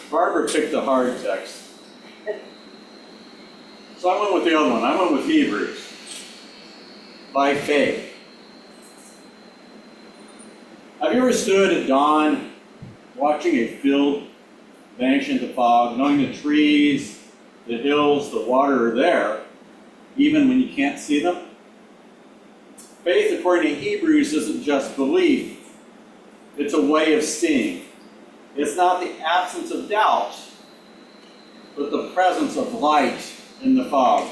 Barbara picked the hard text. So I went with the other one. I went with Hebrews. By faith. Have you ever stood at dawn watching a field vanish into fog, knowing the trees, the hills, the water are there, even when you can't see them? Faith, according to Hebrews, isn't just belief. It's a way of seeing. It's not the absence of doubt, but the presence of light in the fog.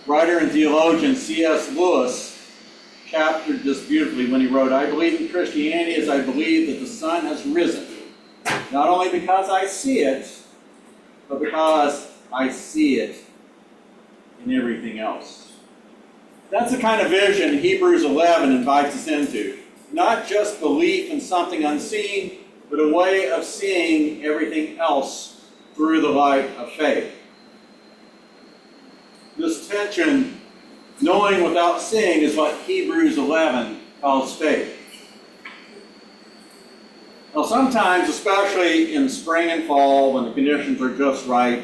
Writer and theologian C.S. Lewis captured this beautifully when he wrote, "I believe in Christianity as I believe that the sun has risen, not only because I see it, but because I see it in everything else." That's the kind of vision Hebrews 11 invites us into. Not just belief in something unseen, but a way of seeing everything else through the light of faith. This tension, knowing without seeing, is what Hebrews 11 calls faith. Now sometimes, especially in spring and fall, when the conditions are just right,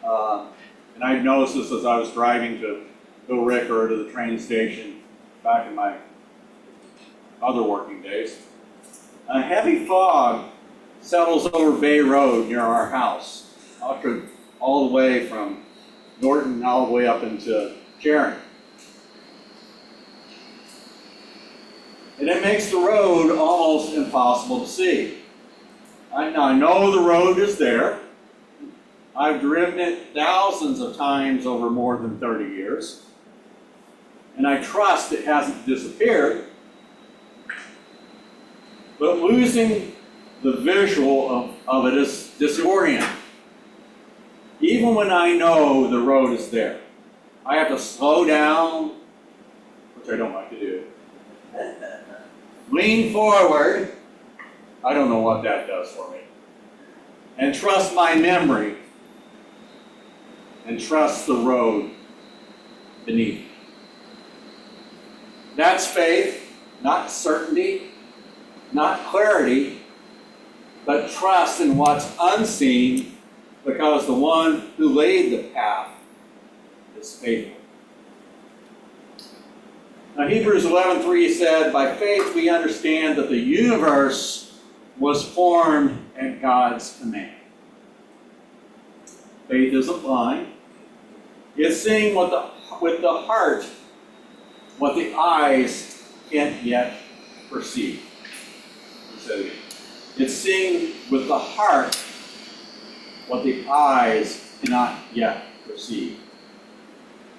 and I noticed this as I was driving to Bill Ricker to the train station back in my other working days, a heavy fog settles over Bay Road near our house, all the way from Norton all the way up into Sharon. And it makes the road almost impossible to see. I know the road is there. I've driven it thousands of times over more than 30 years. And I trust it hasn't disappeared. But losing the visual of it is disorienting. Even when I know the road is there, I have to slow down, which I don't like to do. Lean forward, I don't know what that does for me. And trust my memory, and trust the road beneath. That's faith, not certainty, not clarity, but trust in what's unseen, because the one who laid the path is faithful. Now Hebrews 11:3 said, "By faith we understand that the universe was formed at God's command." Faith isn't blind. It's seeing with the heart what the eyes can't yet perceive. I'll say it again. It's seeing with the heart what the eyes cannot yet perceive.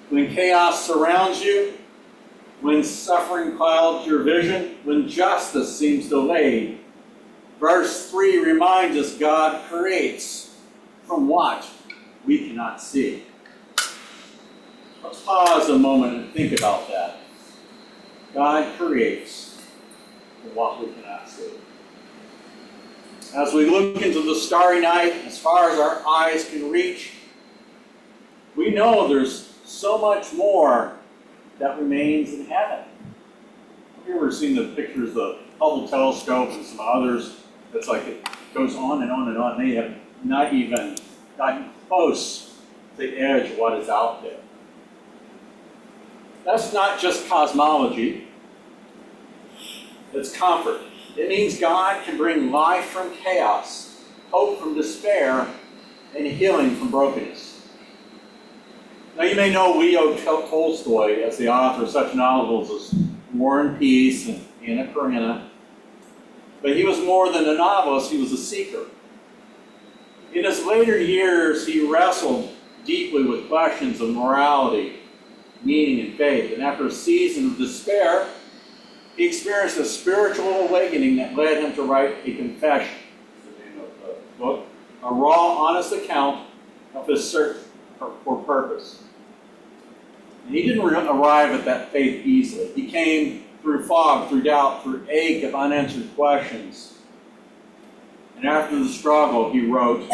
When chaos surrounds you, when suffering clouds your vision, when justice seems delayed, verse 3 reminds us God creates from what we cannot see. Let's pause a moment and think about that. God creates from what we cannot see. As we look into the starry night, as far as our eyes can reach, we know there's so much more that remains in heaven. Have you ever seen the pictures of the Hubble telescope and some others? It's like it goes on and on and on. They have not even gotten close to the edge of what is out there. That's not just cosmology. It's comfort. It means God can bring life from chaos, hope from despair, and healing from brokenness. Now you may know Leo Tolstoy as the author of such novels as War and Peace and Anna Karenina. But he was more than a novelist, he was a seeker. In his later years, he wrestled deeply with questions of morality, meaning, and faith. And after a season of despair, he experienced a spiritual awakening that led him to write a confession, is the name of the book, a raw, honest account of his search for purpose. And he didn't arrive at that faith easily. He came through fog, through doubt, through ache of unanswered questions. And after the struggle, he wrote,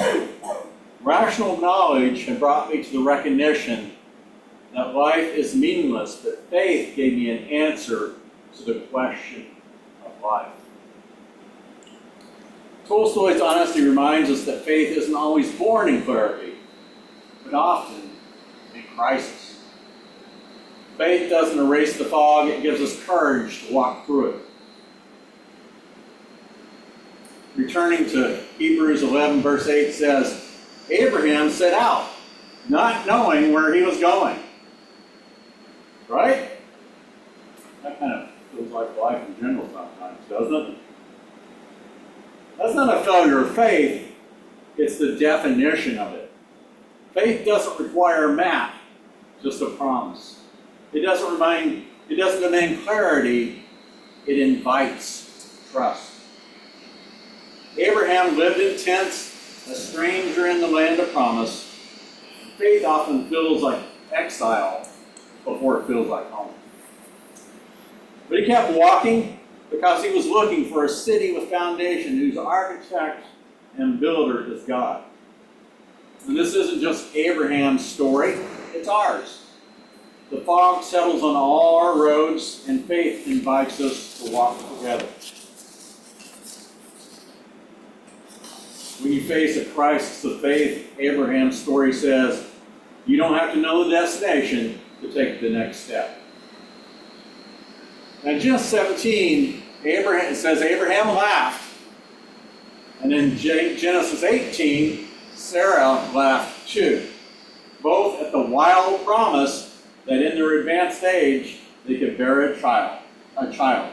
"Rational knowledge had brought me to the recognition that life is meaningless, but faith gave me an answer to the question of life." Tolstoy's honesty reminds us that faith isn't always born in clarity, but often in crisis. Faith doesn't erase the fog, it gives us courage to walk through it. Returning to Hebrews 11, verse 8 says, Abraham set out, not knowing where he was going. Right? That kind of feels like life in general sometimes, doesn't it? That's not a failure of faith, it's the definition of it. Faith doesn't require a map, just a promise. It doesn't demand clarity, it invites trust. Abraham lived in tents, a stranger in the land of promise. Faith often feels like exile before it feels like home. But he kept walking because he was looking for a city with foundation whose architect and builder is God. And this isn't just Abraham's story, it's ours. The fog settles on all our roads, and faith invites us to walk together. When you face a crisis of faith, Abraham's story says, you don't have to know the destination to take the next step. Now, in Genesis 17, it says Abraham laughed. And in Genesis 18, Sarah laughed too. Both at the wild promise that in their advanced age, they could bear a child.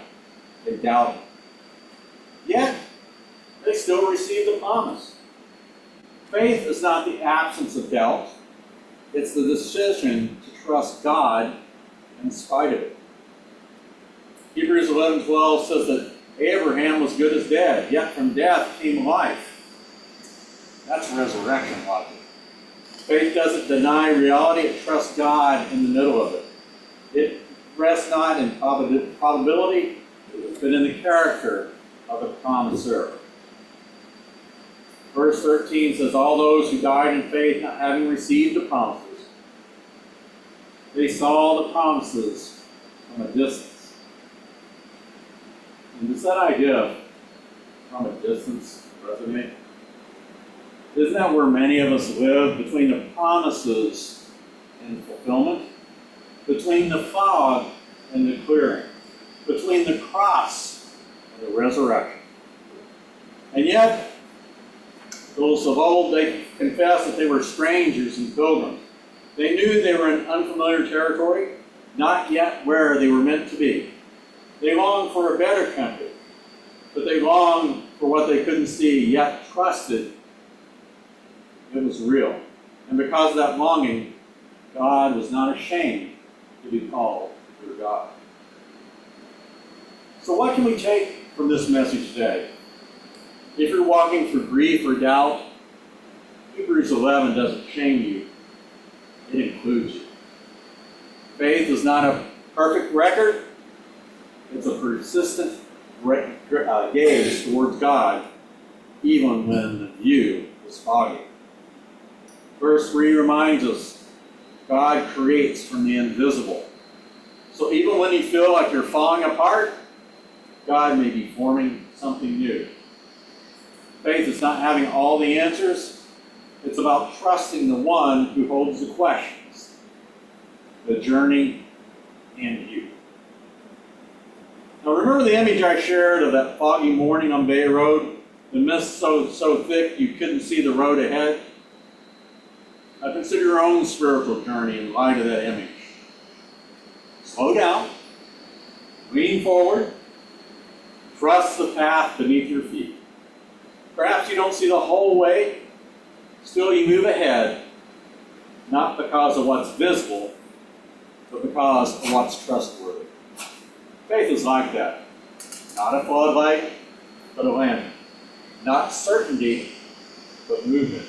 They doubted. Yet, they still received the promise. Faith is not the absence of doubt. It's the decision to trust God in spite of it. Hebrews 11:12 says that Abraham was good as dead, yet from death came life. That's resurrection logic. Faith doesn't deny reality, it trusts God in the middle of it. It rests not in probability, but in the character of the promiser. Verse 13 says, all those who died in faith, not having received the promises, they saw the promises from a distance. And does that idea from a distance resonate? Isn't that where many of us live, between the promises and fulfillment? Between the fog and the clearing? Between the cross and the resurrection? And yet, those of old, they confessed that they were strangers and pilgrims. They knew they were in unfamiliar territory, not yet where they were meant to be. They longed for a better country, but they longed for what they couldn't see, yet trusted it was real. And because of that longing, God was not ashamed to be called their God. So what can we take from this message today? If you're walking through grief or doubt, Hebrews 11 doesn't shame you. It includes you. Faith is not a perfect record. It's a persistent gaze towards God, even when the view is foggy. Verse 3 reminds us, God creates from the invisible. So even when you feel like you're falling apart, God may be forming something new. Faith is not having all the answers. It's about trusting the one who holds the questions, the journey, and you. Now remember the image I shared of that foggy morning on Bay Road? The mist so thick you couldn't see the road ahead? Now consider your own spiritual journey in light of that image. Slow down, lean forward, trust the path beneath your feet. Perhaps you don't see the whole way, still you move ahead, not because of what's visible, but because of what's trustworthy. Faith is like that. Not a floodlight, but a lantern. Not certainty, but movement.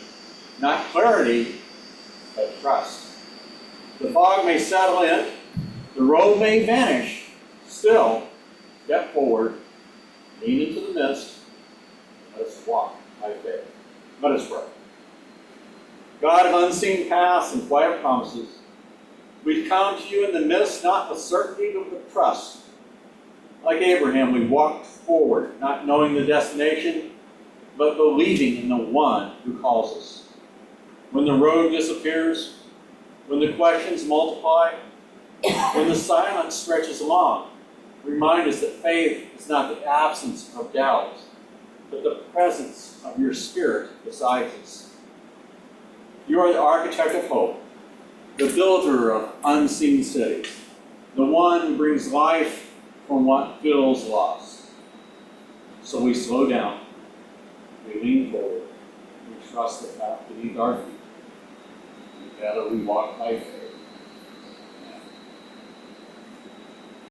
Not clarity, but trust. The fog may settle in, the road may vanish, still, step forward, lean into the mist, let us walk by faith. Let us pray. God of unseen paths and quiet promises, we come to you in the mist, not with certainty, but with trust. Like Abraham, we walk forward, not knowing the destination, but believing in the one who calls us. When the road disappears, when the questions multiply, when the silence stretches long, remind us that faith is not the absence of doubt, but the presence of your Spirit beside us. You are the architect of hope, the builder of unseen cities, the one who brings life from what feels lost. So we slow down, we lean forward, we trust the path beneath our feet. Together we walk by faith.